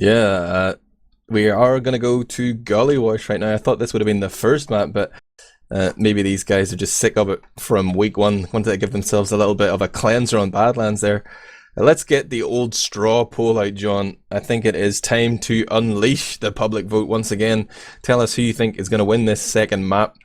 Yeah, we are going to go to Gully Wash right now. I thought this would have been the first map, but maybe these guys are just sick of it from week one. Wanted to give themselves a little bit of a cleanser on Badlands there. Let's get the old straw poll out, John. I think it is time to unleash the public vote once again. Tell us who you think is going to win this second map.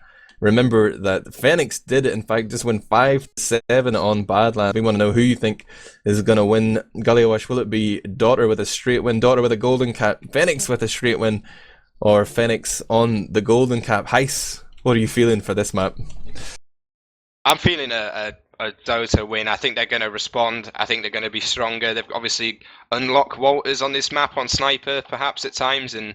Remember that Fenix did, in fact, just win 5-7 on Badlands. We want to know who you think is going to win Gullywash. Will it be Daughter with a straight win, Daughter with a golden cap, Fenix with a straight win, or Fenix on the golden cap? HYS, what are you feeling for this map? I'm feeling a Dota win. I think they're going to respond. I think they're going to be stronger. They've obviously unlocked Walters on this map on Sniper, perhaps at times, and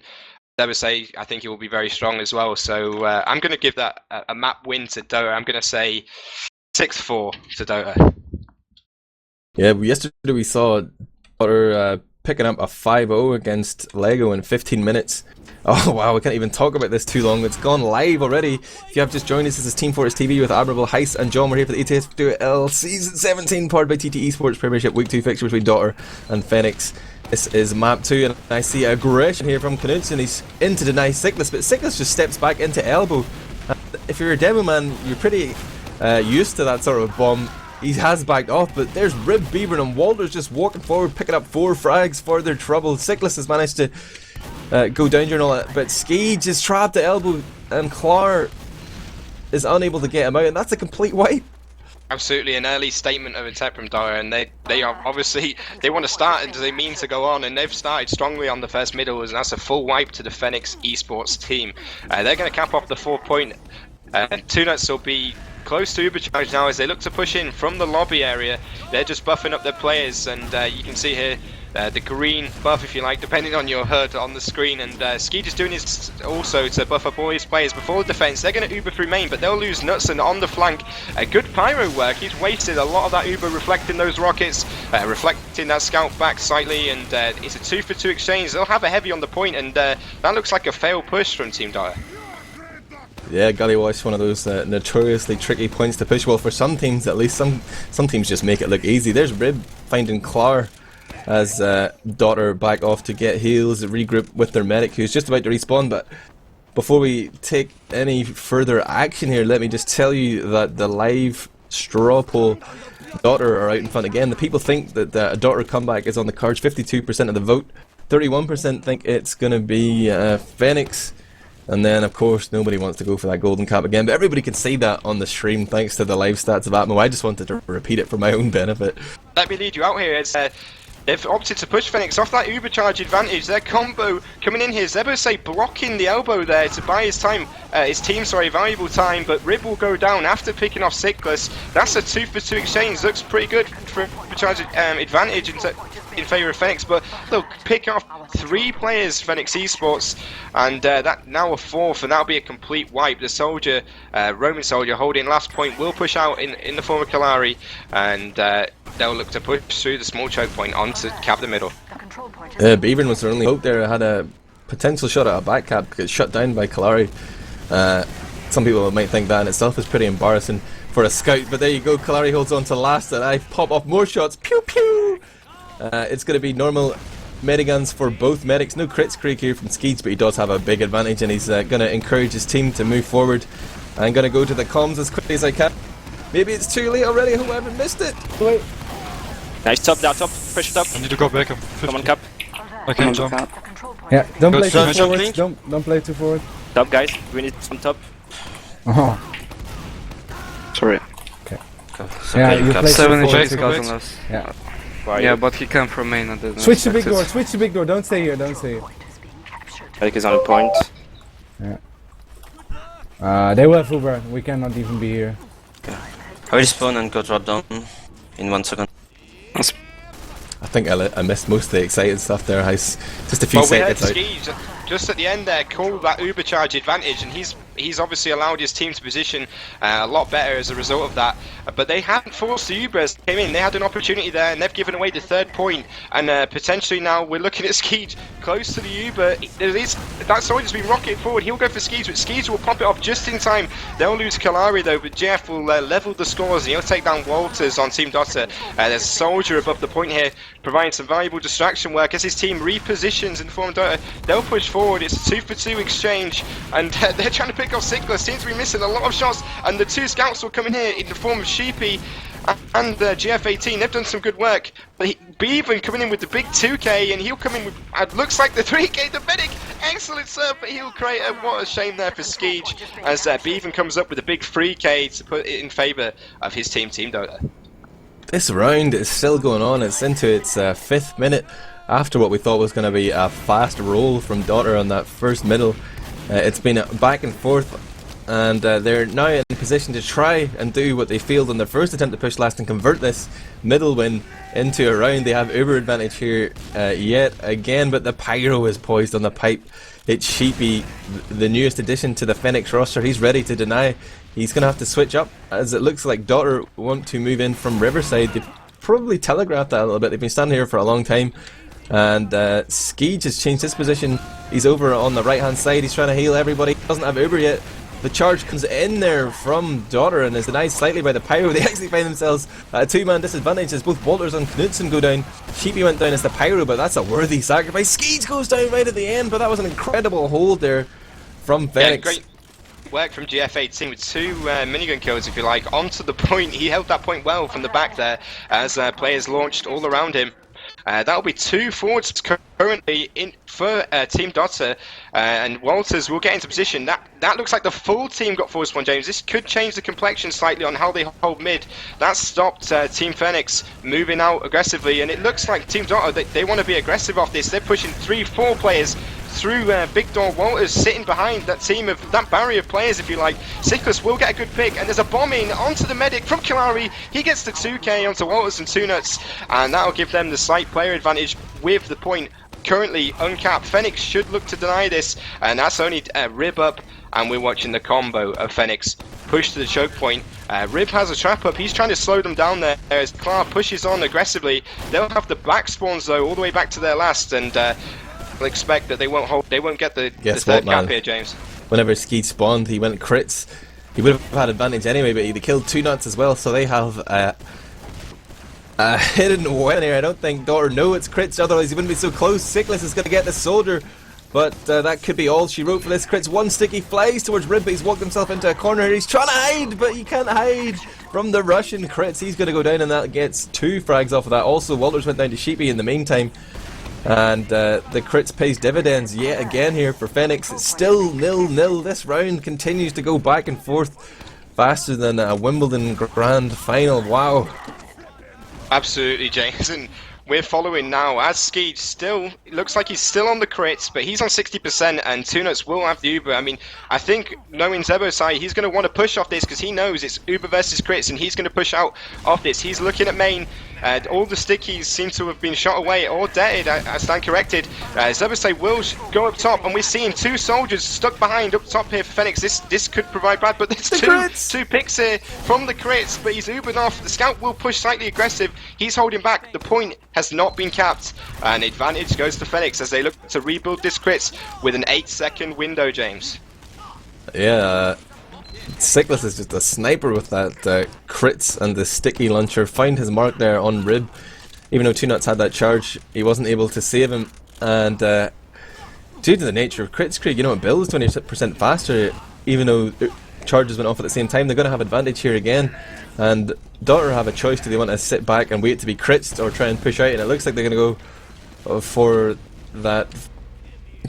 say I think he will be very strong as well. So I'm going to give that a map win to Dota. I'm going to say 6-4 to Dota. Yeah, yesterday we saw Daughter picking up a 5-0 against Lego in 15 minutes. Oh wow, we can't even talk about this too long. It's gone live already. If you have just joined us, this is teamfortress.tv with Admirable, HYS and Jon. We're here for the ETF2L Season 17, powered by TT eSports Premiership Week 2 fixture between Daughter and Fenneks. This is map 2, and I see aggression here from Knudsen. He's in to deny Cyclist, but Cyclist just steps back into elbow. If you're a demo man, you're pretty used to that sort of bomb. He has backed off, but there's Rib, Beaver, and Walters just walking forward, picking up 4 frags for their trouble. Cyclist has managed to go down during all that, but Skeege is trapped at elbow, and Clar is unable to get him out, and that's a complete wipe. Absolutely, an early statement of attack from Dora, and they are obviously, they want to start and they mean to go on, and they've started strongly on the first middles, and that's a full wipe to the Fenneks eSports team. They're going to cap off the 4 point. 2 nuts will be close to Ubercharge now as they look to push in from the lobby area. They're just buffing up their players, and you can see here the green buff, if you like, depending on your HUD on the screen, and Skeege is doing his also to buff up all his players before the defense. They're going to Uber through main, but they'll lose Knudsen on the flank. Good pyro work. He's wasted a lot of that Uber, reflecting those rockets, reflecting that scout back slightly, and it's a 2-for-2 exchange. They'll have a heavy on the point, and that looks like a failed push from Team Dota. Yeah, Gullywash, one of those notoriously tricky points to push. Well, for some teams at least, some teams just make it look easy. There's Rib finding Clar as Daughter back off to get heals, regroup with their medic who's just about to respawn. But before we take any further action here, let me just tell you that the live straw poll, Daughter are out in front again. The people think that a Daughter comeback is on the cards. 52% of the vote, 31% think it's going to be Fenix. And then, of course, nobody wants to go for that golden cap again, but everybody can see that on the stream thanks to the live stats of Atmo. I just wanted to repeat it for my own benefit. Let me lead you out here. It's, they've opted to push Fenix off that Ubercharge advantage. Their combo coming in here, Zebose blocking the elbow there to buy his time, his team, sorry, valuable time, but Rib will go down after picking off Cyclist. That's a 2-for-2 exchange. Looks pretty good for Ubercharge advantage in favour of Fenix, but they'll pick off 3 players, Fenneks eSports, and that now a 4th, and that'll be a complete wipe. The soldier, Roman soldier, holding last point, will push out in the form of Kalari, and they'll look to push through the small choke point onto cap the middle. Beaver was their only hope there. Had a potential shot at a back cap, got shut down by Kalari. Some people might think that in itself is pretty embarrassing for a scout, but there you go. Kalari holds on to last, and I pop off more shots. Pew pew! It's going to be normal mediguns for both medics. No crits creek here from Skeege, but he does have a big advantage, and he's going to encourage his team to move forward. I'm going to go to the comms as quickly as I can. Maybe it's too late already. I hope I haven't missed it. Wait. Nice top, down top, push it up. I need to go back. I'm 50. Come on, cap. Okay, jump. Yeah, don't play too Good. forward. Don't play too forward. Top, guys. We need some top. Oh. Sorry. Okay. So Yeah, okay, you play 7 too forward. checks on us. Yeah. yeah, but he came from main. And Switch to big door. Switch to big door. Don't stay here. Don't stay here. Fennix is on the point. Yeah. They will have Uber. We cannot even be here. I will spawn and go drop down in 1 second. I think I missed most of the exciting stuff there, HYS. Just a few Well, we heard seconds out. Skeege just at the end there, call that Uber charge advantage, and he's obviously allowed his team to position a lot better as a result of that. But they hadn't forced the Uber as they came in. They had an opportunity there, and they've given away the 3rd point. And potentially now we're looking at Skeej close to the Uber. That soldier's been rocketed forward. He'll go for Skeej, but Skeej will pop it off just in time. They'll lose Kalari though, but Jeff will level the scores, and he'll take down Walters on Team Dota. There's a soldier above the point here, providing some valuable distraction work as his team repositions in the form of Dota. They'll push forward. It's a 2-for-2 exchange, and they're trying to pick off Sigler. Seems to be missing a lot of shots, and the 2 scouts will come in here in the form of Sheepy and GF18. They've done some good work, but Beaven coming in with the big 2k, and he'll come in with looks like the 3k. The Fennix, excellent serve, but he'll create what a shame there for Skeej as Beaven comes up with a big 3k to put it in favour of his Team Dota. This round is still going on. It's into its 5th minute after what we thought was going to be a fast roll from Dota on that first middle. It's been a back and forth, and they're now in position to try and do what they failed on their first attempt to push last and convert this middle win into a round. They have Uber advantage here yet again, but the Pyro is poised on the pipe. It's Sheepy, the newest addition to the Fenix roster. He's ready to deny. He's going to have to switch up, as it looks like Dota want to move in from Riverside. They've probably telegraphed that a little bit. They've been standing here for a long time. And Skeej has changed his position. He's over on the right hand side. He's trying to heal everybody. He doesn't have Uber yet. The charge comes in there from Dota and is denied slightly by the Pyro. They actually find themselves at a 2-man disadvantage as both Walters and Knudsen go down. Sheepy went down as the Pyro, but that's a worthy sacrifice. Skeej goes down right at the end, but that was an incredible hold there from Fenneks. Yeah, great work from GF18 with 2 minigun kills, if you like, onto the point. He held that point well from the back there as players launched all around him. That'll be 2 forwards currently in for Team Dota, and Walters will get into position. That looks like the full team got forward spawn, James. This could change the complexion slightly on how they hold mid. That stopped Team Fenix moving out aggressively, and it looks like Team Dota, they want to be aggressive off this. They're pushing 3-4 players through Big Door. Walters sitting behind that team of that barrier of players, if you like. Siklus will get a good pick, and there's a bomb in onto the medic from Kalari. He gets the 2k onto Walters and 2nuts, and that'll give them the slight player advantage with the point currently uncapped. Fenix should look to deny this, and that's only Rib up, and we're watching the combo of Fenix push to the choke point. Rib has a trap up. He's trying to slow them down there as Clar pushes on aggressively. They'll have the back spawns though all the way back to their last, and expect that they won't get the 3rd cap here, James. Whenever Skeej spawned, he went crits. He would have had advantage anyway, but he killed 2nuts as well, so they have a hidden win here. I don't think Dota know it's crits, otherwise he wouldn't be so close. Siklus is going to get the soldier, but that could be all she wrote for this. Crits, 1 stick, he flies towards Rib, but he's walked himself into a corner. He's trying to hide, but he can't hide from the Russian crits. He's going to go down, and that gets 2 frags off of that. Also, Walters went down to Sheepy in the meantime. And the crits pays dividends yet again here for Fenix. It's still 0-0. This round continues to go back and forth faster than a Wimbledon Grand Final. Wow. Absolutely, James. And we're following now as Skeej still, it looks like he's still on the crits, but he's on 60%, and 2nuts will have the Uber. I mean, I think knowing Zebo's side, he's going to want to push off this because he knows it's Uber versus crits, and he's going to push out off this. He's looking at main. All the stickies seem to have been shot away or deaded. I stand corrected. Zebosai will go up top, and we're seeing 2 soldiers stuck behind up top here for Fenix. This could provide bad, but there's two picks here from the crits, but he's Ubered off. The scout will push slightly aggressive. He's holding back. The point has not been capped, and advantage goes to Fenix as they look to rebuild this crits with an 8-second window, James. Yeah, Siklus is just a sniper with that crits and the sticky launcher. Find his mark there on Rib. Even though 2nuts had that charge, he wasn't able to save him. And due to the nature of crits, Craig, you know, it builds 20% faster. Even though charges went off at the same time, they're going to have advantage here again. And Dota have a choice: do they want to sit back and wait to be crits, or try and push out? And it looks like they're going to go for that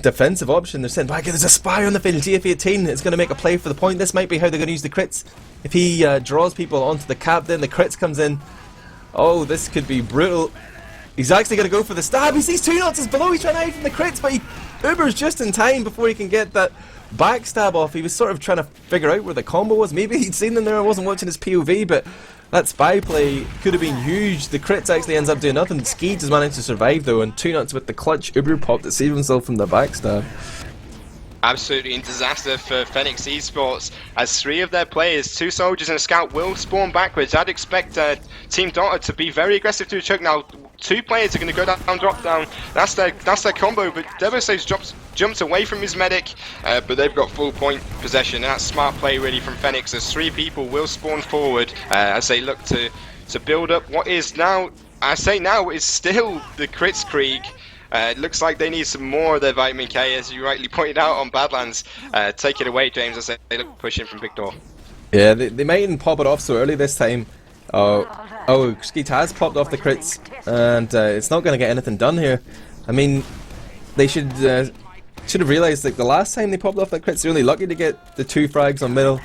defensive option. They're sitting back. There's a spy on the field. GF18 is going to make a play for the point. This might be how they're going to use the crits. If he draws people onto the cap, then the crits comes in. Oh, this could be brutal. He's actually going to go for the stab. He sees 2nuts is below. He's trying to hide from the crits, but he Ubers just in time before he can get that backstab off. He was sort of trying to figure out where the combo was. Maybe he'd seen them there. I wasn't watching his POV, but that spy play could have been huge. The crits actually ends up doing nothing. Skeej has managed to survive though, and 2nuts with the clutch Uber pop to save himself from the backstab. Absolutely in disaster for Fenix eSports, as 3 of their players, 2 soldiers and a scout, will spawn backwards. I'd expect Team Dota to be very aggressive to the choke now. 2 players are going to go down, drop down. That's their combo, but Devastator's jumped away from his medic, but they've got full point possession. That's smart play really from Fenix, as 3 people will spawn forward as they look to build up what is now, I say now, is still the Crits Krieg. It looks like they need some more of their vitamin K, as you rightly pointed out on Badlands. Take it away, James, as they look pushing from Big Door. Yeah, they mightn't pop it off so early this time. Skeet has popped off the crits, and it's not going to get anything done here. I mean, they should have realised that the last time they popped off that crits, they're only lucky to get the 2 frags on middle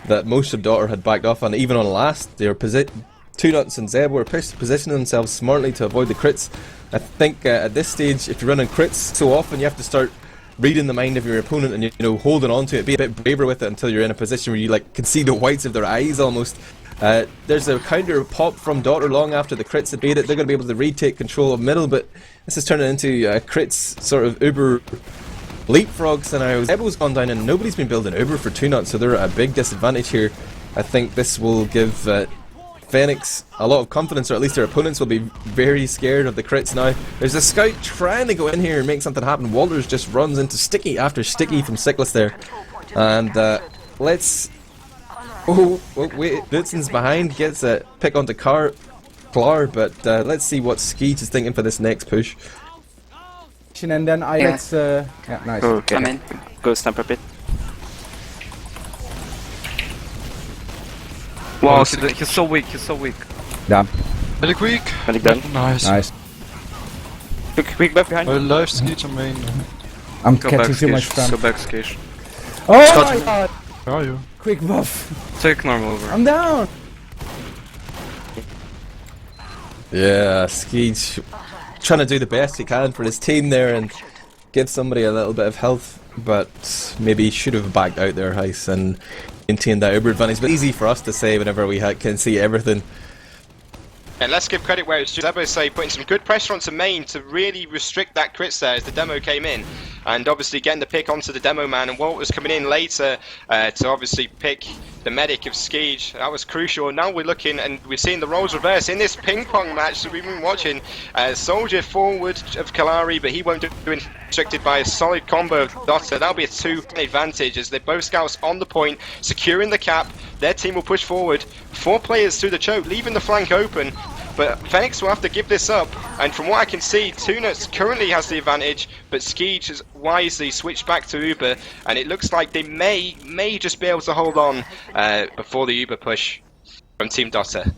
that most of Daughter had backed off on. Even on last, they were Two-Nuts and Zeb were positioning themselves smartly to avoid the crits. I think at this stage, if you're running crits so often, you have to start reading the mind of your opponent and, you know, holding on to it, be a bit braver with it until you're in a position where you like can see the whites of their eyes almost. There's a counter pop from Daughter long after the crits had made it. They're going to be able to retake control of middle, but this is turning into crits sort of uber leapfrogs now. Ebo's gone down and nobody's been building uber for Two-Nuts, so they're at a big disadvantage here. I think this will give Fenix a lot of confidence, or at least their opponents will be very scared of the crits now. There's a scout trying to go in here and make something happen. Walters just runs into Sticky after Sticky from Sickless there. And let's... Oh wait, Lutzen's behind, gets a pick onto Clar, but let's see what Skeet is thinking for this next push. And then let's... yeah, nice. Okay. I'm in. Go sniper pit. Wow, he's so weak, he's so weak. Down. Very quick. Medic done. Nice. Nice. Quick buff behind. Live Skeet on main. I'm Go catching back, too much Skish. spam. Go back, Skish. Oh my god! Where are you? Quick buff. Take normal over. I'm down! Yeah, Skeet trying to do the best he can for his team there and give somebody a little bit of health, but maybe should have backed out there, HYS, and maintained that uber advantage. But easy for us to say whenever we can see everything. And let's give credit where it's due. Zebo say putting some good pressure onto main to really restrict that crits there as the demo came in, and obviously getting the pick onto the demo man, and Walter's coming in later to obviously pick the medic of Skeej. That was crucial. Now we're looking, and we've seen the roles reverse in this ping pong match that we've been watching. Soldier forward of Kalari, but he won't do it, restricted by a solid combo of Dota. That'll be a 2 advantage as they're both scouts on the point, securing the cap. Their team will push forward. 4 players through the choke, leaving the flank open. But Fenix will have to give this up, and from what I can see, Two-Nuts currently has the advantage, but Skeej has wisely switched back to Uber, and it looks like they may just be able to hold on before the Uber push from Team Dota.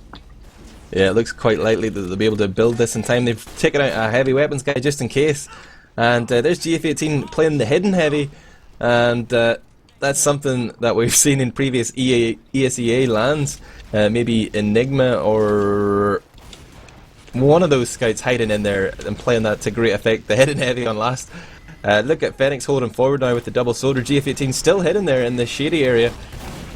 Yeah, it looks quite likely that they'll be able to build this in time. They've taken out a heavy weapons guy just in case, and there's GF18 playing the hidden heavy, and that's something that we've seen in previous ESEA lands. Maybe Enigma or one of those scouts hiding in there and playing that to great effect. The hidden heavy on last. Look at Fenix holding forward now with the double soldier. GF18 still hidden there in the shady area,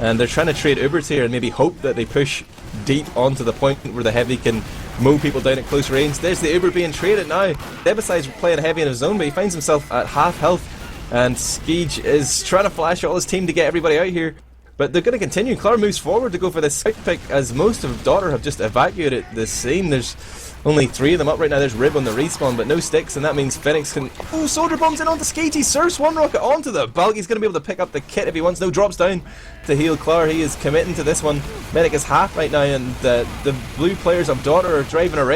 and they're trying to trade Ubers here and maybe hope that they push deep onto the point where the heavy can mow people down at close range. There's the Uber being traded now. Devicide's playing heavy in his zone, but he finds himself at half health, and Skeej is trying to flash all his team to get everybody out here. But they're going to continue. Clar moves forward to go for this scout pick, as most of Daughter have just evacuated the scene. There's only 3 of them up right now. There's Rib on the respawn, but no sticks, and that means Fenix can... Oh, Soldier bombs in onto Skeet. He surfs 1 rocket onto the bulk. He's going to be able to pick up the kit if he wants. No, drops down to heal Clar. He is committing to this one. Medic is half right now, and the blue players of Daughter are driving a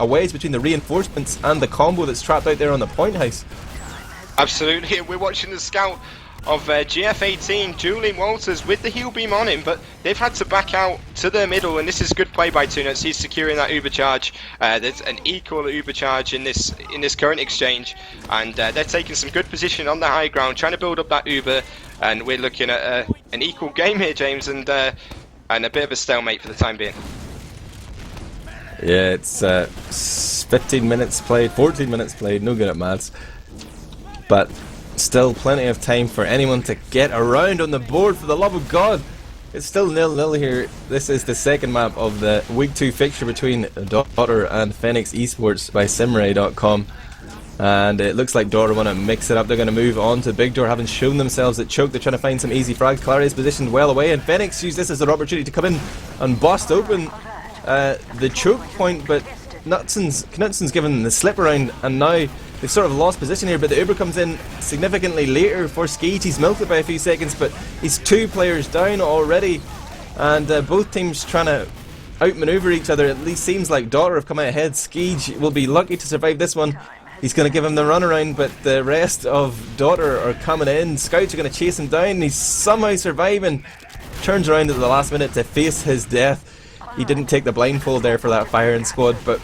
wedge between the reinforcements and the combo that's trapped out there on the point house. Absolutely, we're watching the scout of GF18, Julian Walters, with the heal beam on him, but they've had to back out to their middle, and this is good play by Two-Nuts. He's securing that Uber charge. There's an equal Uber charge in this current exchange, and they're taking some good position on the high ground, trying to build up that Uber, and we're looking at an equal game here, James, and a bit of a stalemate for the time being. Yeah, it's 15 minutes played, 14 minutes played, no good at maths. But still plenty of time for anyone to get around on the board, for the love of God. It's still 0-0 here. This is the second map of the Week 2 fixture between Daughter and Fenix eSports by Simray.com. And it looks like Door want to mix it up. They're going to move on to Big Door, having shown themselves at Choke. They're trying to find some easy frags. Claria's positioned well away, and Fenix use this as their opportunity to come in and bust open the choke point, but Knutson's given the slip around, and now they've sort of lost position here, but the Uber comes in significantly later for Skeege. He's milked it by a few seconds, but he's 2 players down already, and both teams trying to outmaneuver each other. At least seems like Daughter have come out ahead. Skeege will be lucky to survive this one. He's going to give him the runaround, but the rest of Daughter are coming in. Scouts are going to chase him down. He's somehow surviving. Turns around at the last minute to face his death. He didn't take the blindfold there for that firing squad, but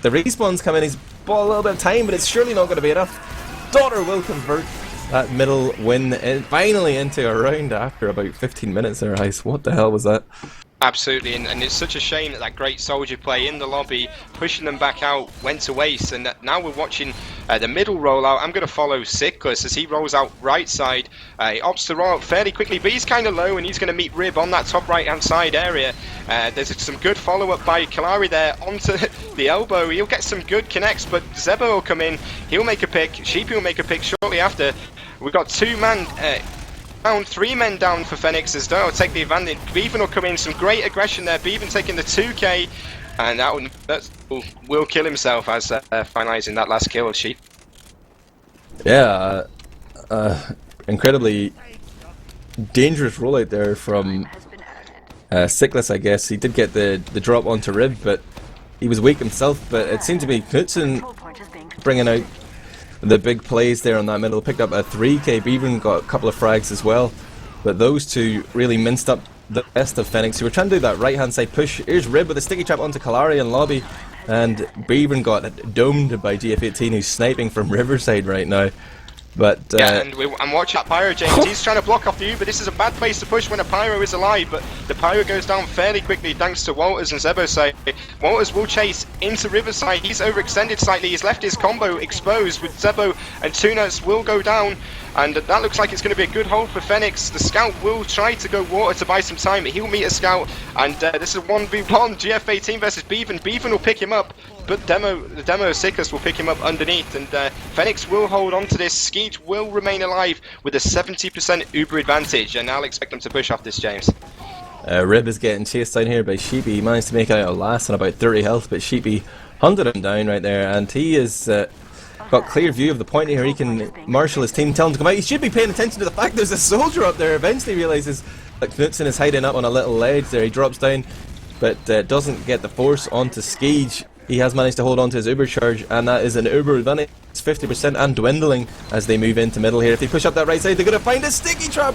the respawns come in. He's bought a little bit of time, but it's surely not going to be enough. Daughter will convert that middle win finally into a round after about 15 minutes there, HYS. What the hell was that? Absolutely, and it's such a shame that that great soldier play in the lobby, pushing them back out, went to waste, and now we're watching the middle rollout. I'm going to follow Sickles as he rolls out right side. He opts to roll out fairly quickly, but he's kind of low, and he's going to meet Rib on that top right-hand side area. There's some good follow-up by Kalari there onto the elbow. He'll get some good connects, but Zebo will come in. He'll make a pick. Sheepy will make a pick shortly after. We've got 2-man... down, 3 men down for Fenix as Doyle take the advantage. Bevan will come in, some great aggression there. Bevan taking the 2k, and that will kill himself as finalising that last kill of Sheep. Yeah, incredibly dangerous rollout there from Sickless, I guess. He did get the drop onto Rib, but he was weak himself. But it seemed to be Knutson bringing out the big plays there on that middle. Picked up a 3k. Bevan got a couple of frags as well, but those two really minced up the rest of Fenix, who were trying to do that right hand side push. Here's Rib with a sticky trap onto Kalari in lobby, and Bevan got domed by GF18, who's sniping from Riverside right now. But yeah, and I'm watching that Pyro, James. He's trying to block off the Uber. This is a bad place to push when a Pyro is alive, but the Pyro goes down fairly quickly thanks to Walters and Zebo side. Walters will chase into Riverside. He's overextended slightly. He's left his combo exposed with Zebo, and Tunas will go down, and that looks like it's going to be a good hold for Fenix. The Scout will try to go water to buy some time. He'll meet a Scout, and this is a 1v1 GF18 versus Bevan. Bevan will pick him up, but the demo Sickles will pick him up underneath, and Fenix will hold on to this. Skeege will remain alive with a 70% Uber advantage, and I'll expect them to push off this, James. Rib is getting chased down here by Sheepy. He managed to make it out last on about 30 health, but Sheepy hunted him down right there, and he has got clear view of the point here. He can marshal his team, tell him to come out. He should be paying attention to the fact there's a soldier up there. Eventually realises that Knutson is hiding up on a little ledge there. He drops down, but doesn't get the force onto Skeege. He has managed to hold on to his Uber charge, and that is an Uber advantage. It's 50% and dwindling as they move into middle here. If they push up that right side, they're going to find a sticky trap.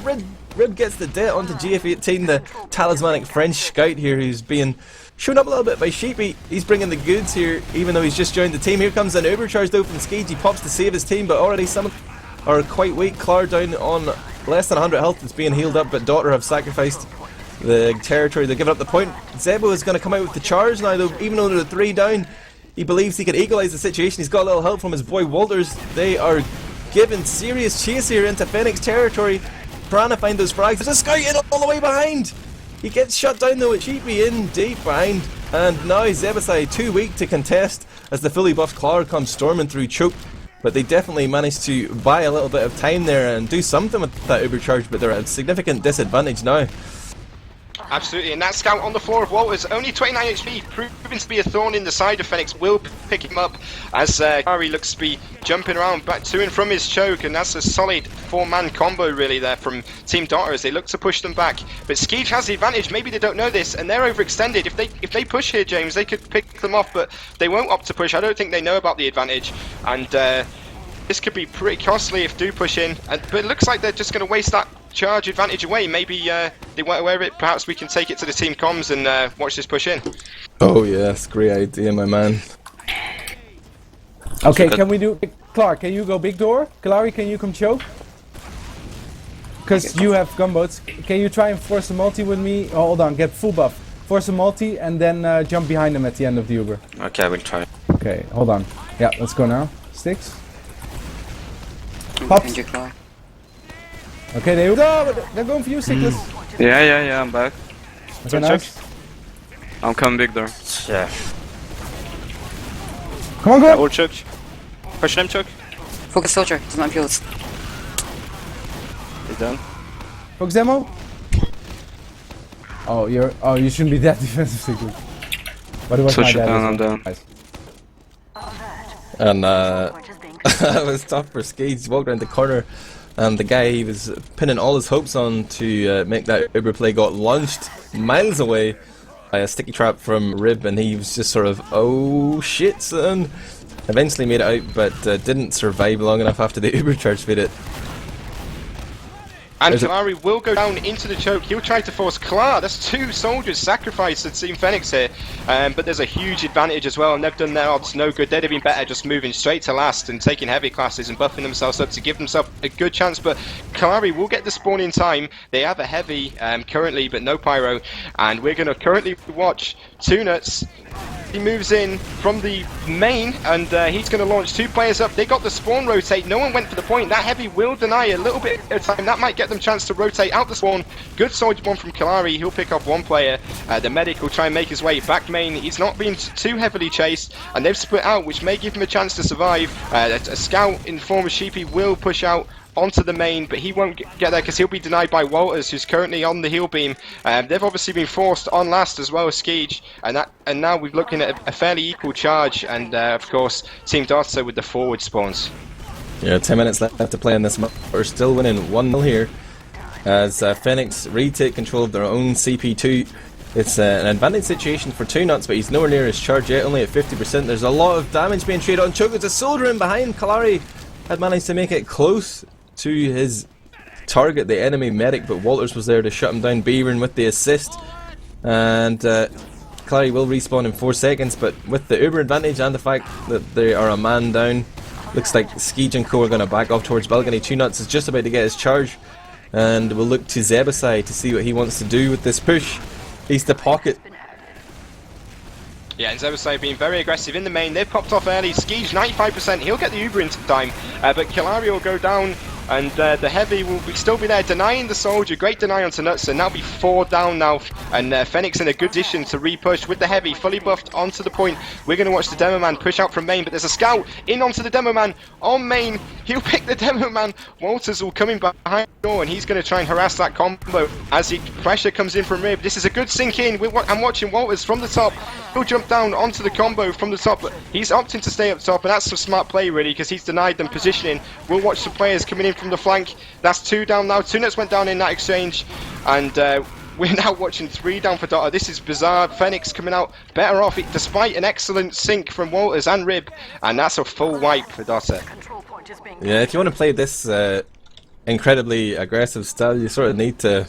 Rib gets the debt onto GF18, the talismanic French scout here, who's being shown up a little bit by Sheepy. He's bringing the goods here, even though he's just joined the team. Here comes an Uber charge though from Skeege. He pops to save his team, but already some are quite weak. Clar down on less than 100 health. It's being healed up, but Daughter have sacrificed the territory. They're giving up the point. Zebo is going to come out with the charge now though, even though they're 3 down. He believes he can equalise the situation. He's got a little help from his boy Walters. They are giving serious chase here into Fenix territory, trying to find those frags. There's a scout in all the way behind. He gets shut down though with Sheepy in deep behind, and now Zebasai too weak to contest as the fully buffed Clar comes storming through Choke. But they definitely managed to buy a little bit of time there and do something with that Uber charge, but they're at a significant disadvantage now. Absolutely, and that Scout on the floor of Walters, only 29 HP, proving to be a thorn in the side of Fenix, will pick him up as Kari looks to be jumping around back to and from his choke, and that's a solid 4-man combo really there from Team Daughter as they look to push them back. But Skeege has the advantage. Maybe they don't know this, and they're overextended. If they push here, James, they could pick them off, but they won't opt to push. I don't think they know about the advantage, and this could be pretty costly if do push in. But it looks like they're just going to waste that charge advantage away. Maybe they weren't aware of it. Perhaps we can take it to the team comms and watch this push in. Oh yes, great idea, my man. Okay, can we do... Clark, can you go big door? Kalari, can you come choke? Because you have gunboats. Can you try and force a multi with me? Oh, hold on, get full buff. Force a multi and then jump behind them at the end of the Uber. Okay, I will try. Okay, hold on. Yeah, let's go now. Sticks. Pops. Okay, they're going for you, Sickles. Yeah, I'm back. Okay, nice. I'm coming big door. Yeah. Come on, go! Old church. Pressure him, choke. Focus soldier, does not have heals. He's down. Focus demo. Oh, you shouldn't be that defensively good. But it was Switch my it dad. down, I'm down. Nice. And it was tough for Skades. He walked around the corner, and the guy he was pinning all his hopes on to make that Uber play got launched miles away by a sticky trap from Rib, and he was just sort of, oh shit, son. Eventually made it out, but didn't survive long enough after the Uber charge made it. And Kalari will go down into the choke. He'll try to force Klar. That's 2 soldiers sacrificed to Team Fenix here. But there's a huge advantage as well, and they've done their odds no good. They'd have been better just moving straight to last and taking heavy classes and buffing themselves up to give themselves a good chance. But Kalari will get the spawn in time. They have a heavy currently, but no pyro. And we're going to currently watch 2nuts. He moves in from the main, and he's going to launch 2 players up. They got the spawn rotate. No one went for the point. That heavy will deny a little bit of time. That might get them a chance to rotate out the spawn. Good soldier one from Kalari. He'll pick off 1 player. The medic will try and make his way back main. He's not being too heavily chased, and they've split out, which may give him a chance to survive. A scout in form of Sheepy will push out onto the main, but he won't get there because he'll be denied by Walters, who's currently on the heal beam. They've obviously been forced on last as well as Skeege, and now we're looking at a fairly equal charge, and of course Team Darto with the forward spawns. Yeah, 10 minutes left to play in this map. We're still winning 1-0 here as Fenneks retake control of their own CP2. It's an advantage situation for 2nuts, but he's nowhere near his charge yet, only at 50%. There's a lot of damage being traded on Choke. There's a soldier in behind. Kalari had managed to make it close to his target, the enemy medic, but Walters was there to shut him down. Beavern with the assist, and Kalari will respawn in 4 seconds, but with the Uber advantage and the fact that they are a man down, looks like Skeege and Co are going to back off towards balcony. 2nuts is just about to get his charge, and we'll look to Zebasai to see what he wants to do with this push. He's the pocket. Yeah, and Zebasai being very aggressive in the main. They've popped off early. Skeege 95%. He'll get the Uber in time, but Kalari will go down, and the heavy will still be there, denying the soldier. Great deny onto Nuts, and that'll be 4 down now. And Fenix in a good position to repush with the heavy fully buffed onto the point. We're going to watch the demo man push out from main, but there's a scout in onto the demo man on main. He'll pick the demo man. Walters will come in behind the door, and he's going to try and harass that combo as the pressure comes in from Rib. This is a good sink in. I'm watching Walters from the top. He'll jump down onto the combo from the top, but he's opting to stay up top, and that's some smart play really, because he's denied them positioning. We'll watch the players coming in from the flank. That's 2 down now. 2nuts went down in that exchange, and we're now watching 3 down for Dota. This is bizarre. Fenix coming out better off, despite an excellent sync from Walters and Rib, and that's a full wipe for Dota. Yeah, if you want to play this incredibly aggressive style, you sort of need to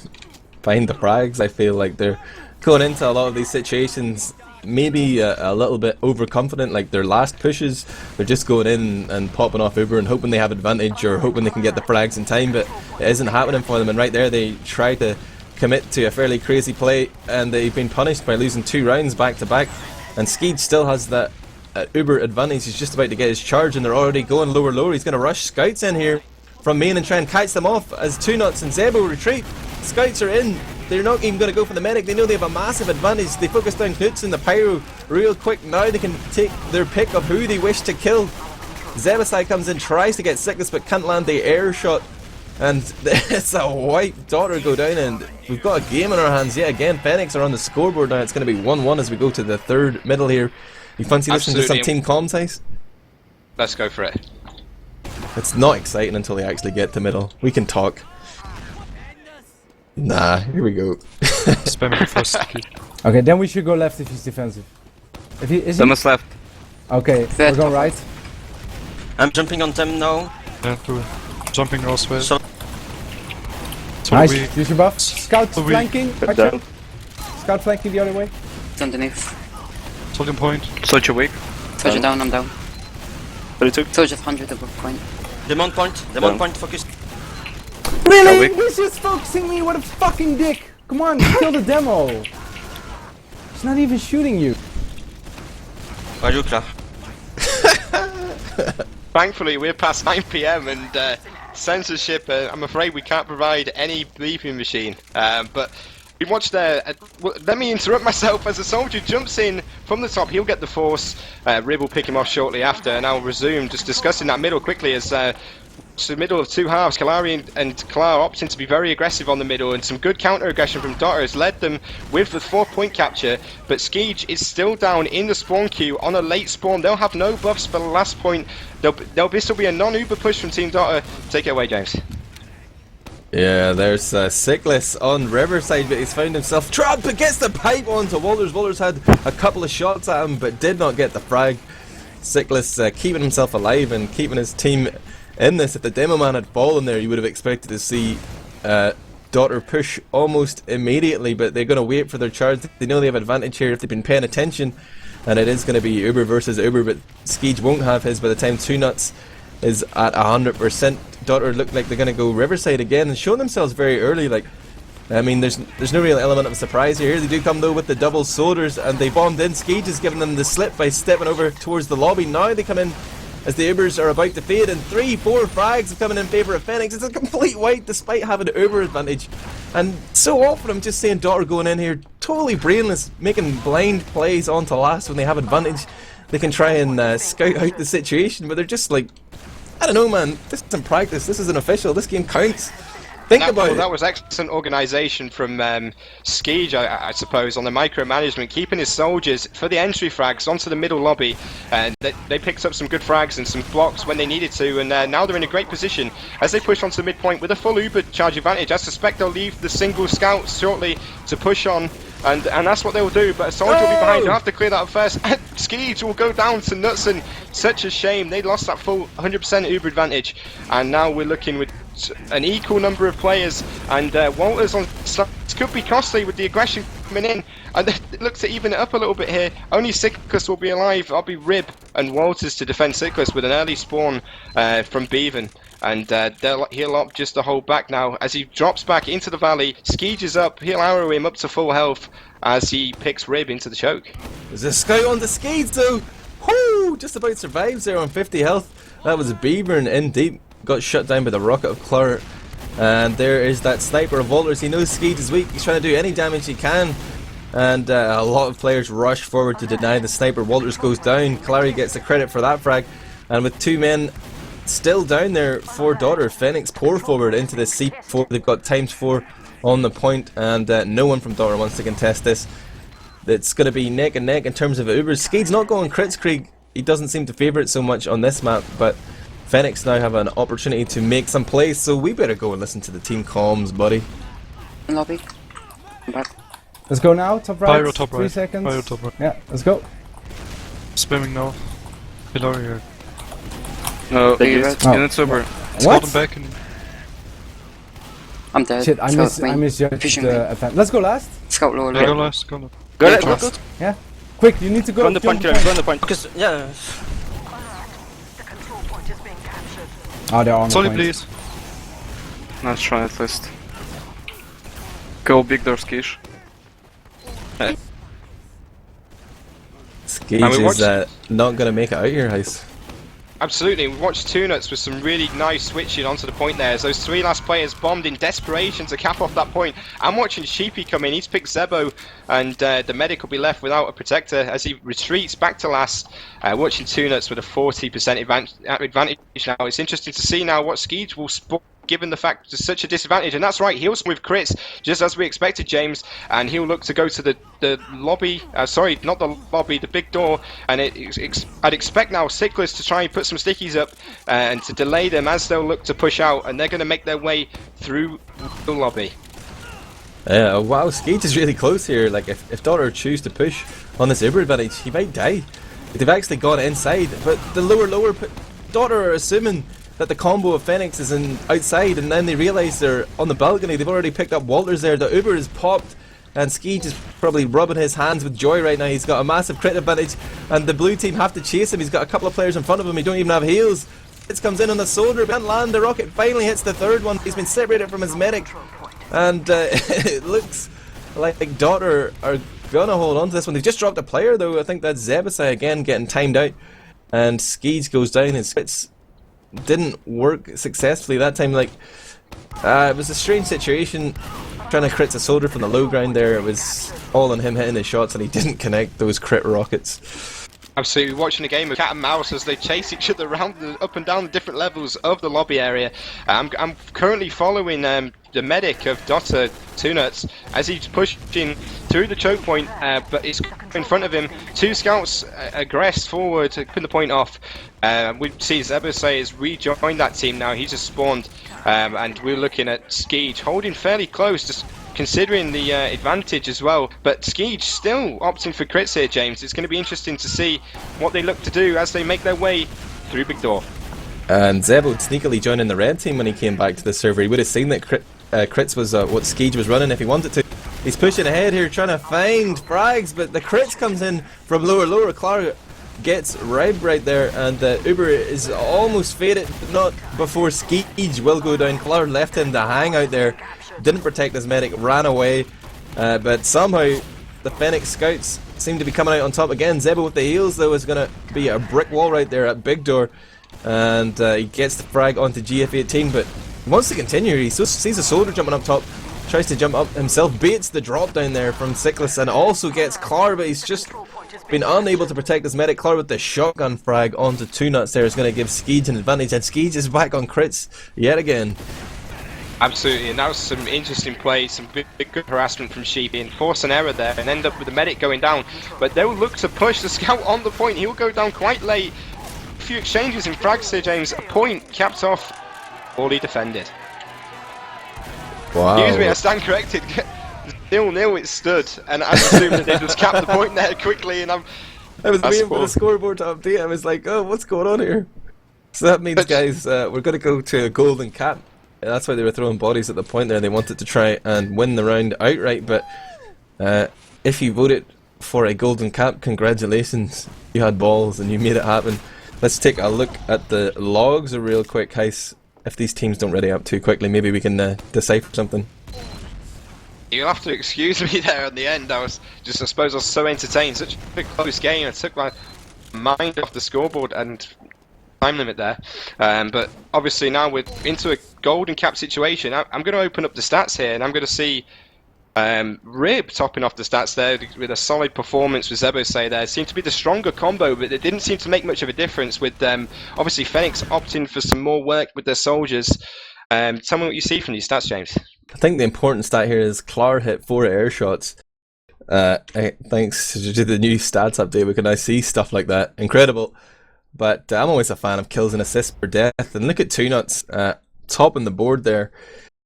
find the frags. I feel like they're going into a lot of these situations maybe a little bit overconfident, like their last pushes, they're just going in and popping off Uber and hoping they have advantage or hoping they can get the frags in time, but it isn't happening for them, and right there they try to commit to a fairly crazy play, and they've been punished by losing 2 rounds back to back, and Skeege still has that Uber advantage. He's just about to get his charge and they're already going lower. He's going to rush scouts in here from main and try and catch them off as 2nuts and Zebo retreat. Scouts are in. They're not even going to go for the medic. They know they have a massive advantage. They focus down Knutz and the pyro real quick. Now they can take their pick of who they wish to kill. Zebasai comes in, tries to get Sickness, but can't land the air shot. And it's a wipe. Daughter go down, and we've got a game in our hands yet again. Fenix are on the scoreboard now. It's going to be 1-1 as we go to the 3rd middle here. You fancy listening to some team comms, Ice? Let's go for it. It's not exciting until they actually get to middle. We can talk. Nah, here we go. Spamming first key. Okay, then we should go left if he's defensive. If he is Almost left. Okay, we're going right. I'm jumping on them now. Yeah, do it. Jumping also. So Nice, use your buff. Scout So we- flanking, Archer. Scout flanking the other way. It's underneath. Soldier point. Soldier weak. Soldier down, I'm down. 32. Soldier's 100 above point. Demon point. Demon point. Focus. Really? He's just focusing me with a fucking dick. Come on, kill the demo. He's not even shooting you. Are you clear? Thankfully, we're past 9 PM and censorship. I'm afraid we can't provide any bleeping machine. But we watched there. Let me interrupt myself as a soldier jumps in from the top. He'll get the force. Rib will pick him off shortly after, and I'll resume just discussing that middle quickly as it's the middle of two halves. Kalari and Klar opting to be very aggressive on the middle, and some good counter aggression from Dotter has led them with the 4-point capture. But Skeege is still down in the spawn queue on a late spawn. They'll have no buffs for the last point. This will be a non-Uber push from Team Dotter. Take it away, James. Yeah, there's Sickless on Riverside, but he's found himself trapped but gets the pipe onto Walters. Walters had a couple of shots at him but did not get the frag. Sickless keeping himself alive and keeping his team in this. If the demo man had fallen there, you would have expected to see Dotter push almost immediately, but they're going to wait for their charge. They know they have advantage here if they've been paying attention, and it is going to be Uber versus Uber, but Skeege won't have his by the time 2nuts is at 100%. Dotter look like they're going to go Riverside again and show themselves very early. Like, I mean, there's no real element of surprise here. They do come though with the double soldiers, and they bombed in. Skeege is giving them the slip by stepping over towards the lobby. Now they come in as the Ubers are about to fade, and 3-4 frags are coming in favour of Fenix. It's a complete wipe despite having the Uber advantage. And so often I'm just seeing Dotter going in here totally brainless, making blind plays onto last when they have advantage. They can try and scout out the situation, but they're just like, I don't know, man, this isn't practice, this isn't official, this game counts. Think about it. That was excellent organisation from Skeege, I suppose, on the micromanagement, keeping his soldiers for the entry frags onto the middle lobby. And they picked up some good frags and some blocks when they needed to, and now they're in a great position as they push onto the midpoint with a full Uber charge advantage. I suspect they'll leave the single scouts shortly to push on, and that's what they'll do, but a soldier will be behind. They'll have to clear that up first. Skeege will go down to Knutson. Such a shame. They lost that full 100% Uber advantage, and now we're looking with an equal number of players, and Walters on this could be costly with the aggression coming in, and it looks to even it up a little bit here. Only Sickless will be alive. I'll be Rib and Walters to defend Sickless with an early spawn from Bevan, and he'll opt just to hold back now as he drops back into the valley. Skeege is up. He'll arrow him up to full health as he picks Rib into the choke. There's a scout on the Skeege though. Whoo! Just about survives there on 50 health. That was Beaver in deep. Got shut down by the rocket of Clar, and there is that sniper of Walters. He knows Skeege is weak. He's trying to do any damage he can, and a lot of players rush forward to deny the sniper. Walters goes down. Clary gets the credit for that frag, and with 2 men still down there for Dotter, Fenix pour forward into the C4. They've got ×4 on the point, and no one from Dotter wants to contest this. It's going to be neck and neck in terms of Ubers. Skeege's not going Kritzkrieg. He doesn't seem to favour it so much on this map, but Fenix now have an opportunity to make some plays, so we better go and listen to the team comms, buddy. Lobby. I'm back. Let's go now, top right, Pyro top 3 right. seconds. Pyro top right. Yeah, let's go. Spamming now. Below here. No, Thank you, it's guys. in Uber. Scout him back and I'm dead. Shit, I misjudged Pushing the advance. Let's go last. Scout lower go right. last, go last. Go Yeah, ahead, go. Yeah. Quick, you need to go. Go on the point, jump Kieran, go on the point. Because, yeah. Oh, they're on the Solly, point. please. Let's try at least. Go big door, Skish. Skeege is not going to make it out here, Heis. Absolutely, we watched 2nuts with some really nice switching onto the point there as those 3 last players bombed in desperation to cap off that point. I'm watching Sheepy come in, he's picked Zebo, and the medic will be left without a protector as he retreats back to last. Watching 2nuts with a 40% advantage now. It's interesting to see now what Skeege will spawn, given the fact there's such a disadvantage, and that's right, he'll with crits, just as we expected, James, and he'll look to go to the lobby, sorry, not the lobby, the big door, and I'd expect now Sickless to try and put some stickies up and to delay them as they'll look to push out, and they're going to make their way through the lobby. Yeah, wow, Skeege is really close here. Like, if Dotter choose to push on this Uber advantage, he might die. They've actually gone inside, but the lower Dotter are assuming that the combo of Fenix is outside, and then they realise they're on the balcony. They've already picked up Walters there. The Uber is popped, and Skeege is probably rubbing his hands with joy right now. He's got a massive crit advantage, and the blue team have to chase him. He's got a couple of players in front of him. He don't even have heals. It comes in on the soldier, can't land. The rocket finally hits the 3rd one. He's been separated from his medic, and it looks like Dotter are gonna hold on to this one. They've just dropped a player though. I think that's Zebasai again getting timed out, and Skeege goes down. His crits didn't work successfully that time. Like, it was a strange situation. trying to crit a soldier from the low ground there. It was all on him hitting his shots, and he didn't connect those crit rockets. Absolutely, watching a game of cat and mouse as they chase each other around up and down the different levels of the lobby area. I'm currently following the medic of Dota, 2nuts, as he's pushing through the choke point, but it's in front of him. 2 scouts aggress forward to pin the point off. We see Zebasay has rejoined that team now. He's just spawned, and we're looking at Skeege holding fairly close, just considering the advantage as well. But Skeege still opting for crits here, James. It's going to be interesting to see what they look to do as they make their way through Big Door. And Zebo sneakily joining the red team when he came back to the server. He would have seen that crits was what Skeege was running if he wanted to. He's pushing ahead here, trying to find frags, but the crits comes in from lower. Clara gets Reb right there, and Uber is almost faded, but not before Skeege will go down. Clara left him to hang out there, didn't protect his medic, ran away, but somehow the Fenneks scouts seem to be coming out on top again. Zebo with the heals though is going to be a brick wall right there at Big Door, and he gets the frag onto GF18, but he wants to continue. He sees a soldier jumping up top, tries to jump up himself, baits the drop down there from Cyclus, and also gets Clar, but he's just been unable to protect his medic. Clar with the shotgun frag onto 2nuts there is going to give Skeege an advantage, and Skeege is back on crits yet again. Absolutely, and that was some interesting play, some big good harassment from Sheepy, and force an error there and end up with the medic going down. But they'll look to push the scout on the point. He'll go down quite late. A few exchanges in frags here, James. A point capped off, poorly defended. Wow. Excuse me, I stand corrected. 0-0 it stood, and I assumed that they just capped the point there quickly, and I was waiting for the scoreboard to update. I was like, oh, what's going on here? So that means, guys, we're going to go to a golden cap. That's why they were throwing bodies at the point there. They wanted to try and win the round outright, but if you voted for a golden cap, congratulations. You had balls and you made it happen. Let's take a look at the logs real quick, guys. If these teams don't ready up too quickly, maybe we can decipher something. You'll have to excuse me there at the end. I suppose I was so entertained. Such a close game. I took my mind off the scoreboard and time limit there. But obviously now we're into a golden cap situation. I'm going to open up the stats here, and I'm going to see Rib topping off the stats there with a solid performance with Zebosay there. It seemed to be the stronger combo, but it didn't seem to make much of a difference with obviously Fenix opting for some more work with their soldiers. Tell me what you see from these stats, James. I think the important stat here is Clar hit 4 air shots. Thanks to the new stats update, we can now see stuff like that. Incredible. But I'm always a fan of kills and assists per death. And look at 2nuts topping the board there.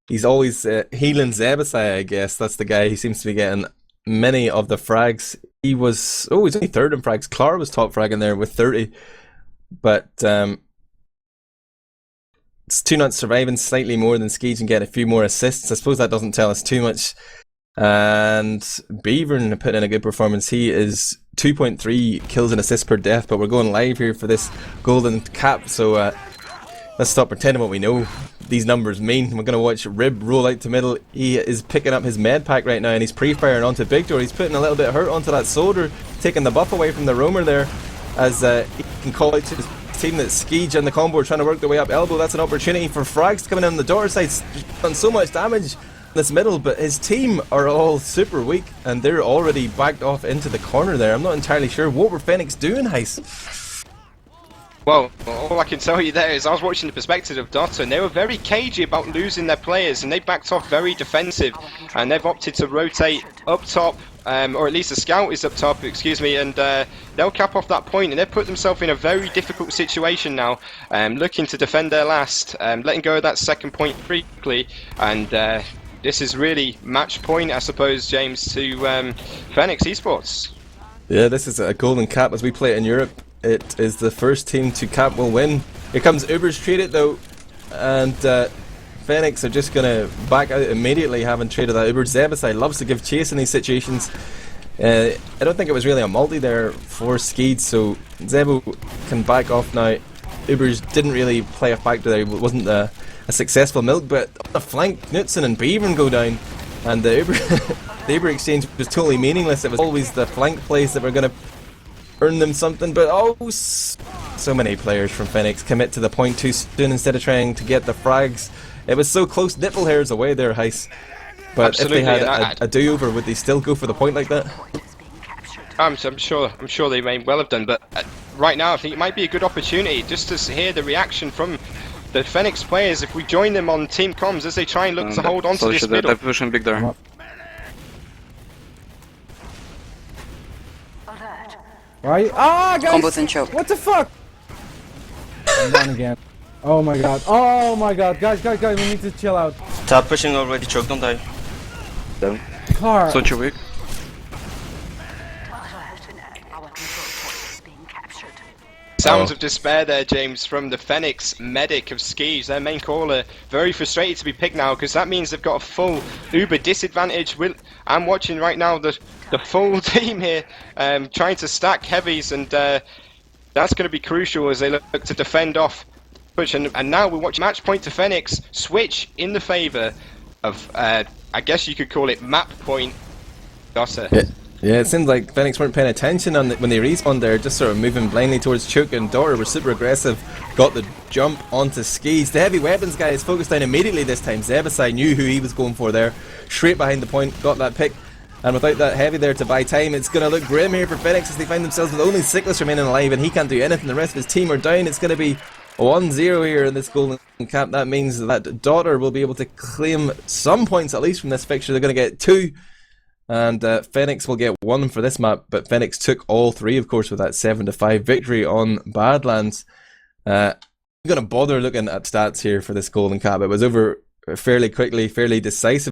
He's always healing Zebasai, I guess. That's the guy. He seems to be getting many of the frags. He's only 3rd in frags. Clar was top fragging there with 30. But it's 2nuts surviving slightly more than Skeege and getting a few more assists. I suppose that doesn't tell us too much. And Beavern put in a good performance. He is 2.3 kills and assists per death, but we're going live here for this golden cap, so let's stop pretending what we know these numbers mean. We're going to watch Rib roll out to middle. He is picking up his med pack right now, and he's pre-firing onto Big Door. He's putting a little bit of hurt onto that soldier, taking the buff away from the roamer there, as he can call out to his team that Skeege and the combo are trying to work their way up elbow. That's an opportunity for frags coming in on the door side. He's done so much damage in this middle, but his team are all super weak, and they're already backed off into the corner there. I'm not entirely sure what were Fenix doing, HYS. Well, all I can tell you there is I was watching the perspective of Dota, and they were very cagey about losing their players, and they backed off very defensive, and they've opted to rotate up top, or at least the scout is up top, excuse me, and they'll cap off that point, and they've put themselves in a very difficult situation now, looking to defend their last, letting go of that second point quickly, and this is really match point, I suppose, James, to Fenneks eSports. Yeah, this is a golden cap as we play it in Europe. It is the first team to cap will win. Here comes Uber's traded though, and Fenix are just going to back out immediately, having traded that. Uber Zebasai loves to give chase in these situations. I don't think it was really a multi there for Skeed, so Zebo can back off now. Uber's didn't really play a factor there. It wasn't a successful milk, but on the flank, Knutson and Beavern go down, and the Uber exchange was totally meaningless. It was always the flank plays that were going to earn them something, but so many players from Fenix commit to the point too soon instead of trying to get the frags. It was so close, nipple hairs away there, HYS. But Absolutely, if they and had a do-over, would they still go for the point like that? I'm sure they may well have done, but right now I think it might be a good opportunity just to hear the reaction from the Fenix players if we join them on team comms as they try and look to hold on to this middle. They're pushing big there. Right? Ah, guys! Combos and choke. What the fuck? I'm down again. Oh my god. Oh my god. Guys, we need to chill out. Top pushing already, choke, don't die. Car. Such a weak. Sounds of despair there, James, from the Fenix medic of Skis, their main caller. Very frustrated to be picked now because that means they've got a full Uber disadvantage. I'm watching right now the full team here trying to stack heavies, and that's going to be crucial as they look to defend off push. And now we watch match point to Fenix switch in the favour of, I guess you could call it map point. Gossa. Yeah, it seemed like Fenix weren't paying attention when they respawned there, just sort of moving blindly towards Chook, and Daughter were super aggressive, got the jump onto Skis. The heavy weapons guy is focused down immediately this time. Zebasai knew who he was going for there, straight behind the point, got that pick, and without that heavy there to buy time, it's going to look grim here for Fenix as they find themselves with only Cyclist remaining alive, and he can't do anything. The rest of his team are down. It's going to be 1-0 here in this golden cap. That means that Daughter will be able to claim some points at least from this fixture. They're going to get 2. And Fenix will get 1 for this map, but Fenix took all 3, of course, with that 7-5 victory on Badlands. I'm going to bother looking at stats here for this golden cap. It was over fairly quickly, fairly decisive.